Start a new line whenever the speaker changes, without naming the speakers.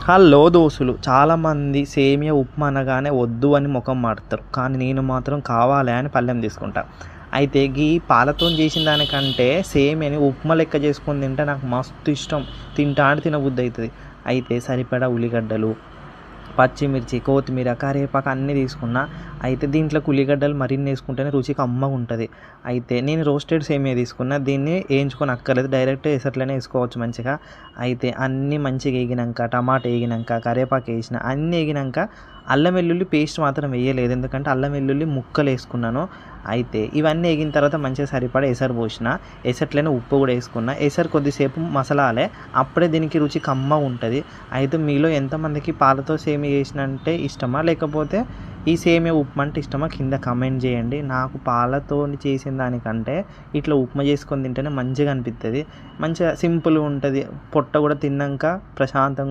Hello దోస్తులు, చాలామంది సేమియా ఉప్మా అనగానే వద్దు అని ముఖం మారుతారు. కానీ నేను మాత్రం కావాలి అని పళ్ళెం తీసుకుంటా. అయితే గీ పాలతో చేసిన దానికంటే సేమియాని ఉప్మా లెక్క చేసుకొని తింటే నాకు మస్తు ఇష్టం. తింటా అంటే తినబుద్ధి అవుతుంది. అయితే సరిపడా ఉల్లిగడ్డలు, పచ్చిమిర్చి, కొత్తిమీర, కరివేపాకు అన్నీ తీసుకున్నా. అయితే దీంట్లోకి ఉల్లిగడ్డలు మరిన్ని వేసుకుంటేనే రుచి కమ్మగా ఉంటుంది. అయితే నేను రోస్టెడ్ సేమియా తీసుకున్నా. దీన్ని వేయించుకొని అక్కర్లేదు, డైరెక్ట్ ఎసట్లనే వేసుకోవచ్చు మంచిగా. అయితే అన్నీ మంచిగా వేగినాక, టమాటా వేగినాక, కరివేపాకు వేసిన, అన్నీ వేగినాక అల్లం వెల్లుల్లి పేస్ట్ మాత్రం వేయలేదు, ఎందుకంటే అల్లం వెల్లుల్లి ముక్కలు వేసుకున్నాను. అయితే ఇవన్నీ వేగిన తర్వాత మంచిగా సరిపడా ఎసరు పోసిన, ఎసట్లనే ఉప్పు కూడా వేసుకున్నా. ఎసరు కొద్దిసేపు మసలాలే, అప్పుడే దీనికి రుచి కమ్మగా ఉంటుంది. అయితే మీలో ఎంతమందికి పాలతో సేమియా చేసినంటే ఇష్టమా, లేకపోతే ఈ సేమియా ఉప్మా అంటే ఇష్టమా, కింద కమెంట్ చేయండి. నాకు పాలతో చేసిన దానికంటే ఇట్లా ఉప్మా చేసుకొని తింటేనే మంచిగా అనిపిస్తుంది. మంచిగా సింపుల్గా ఉంటుంది. పొట్ట కూడా తిన్నాక ప్రశాంతంగా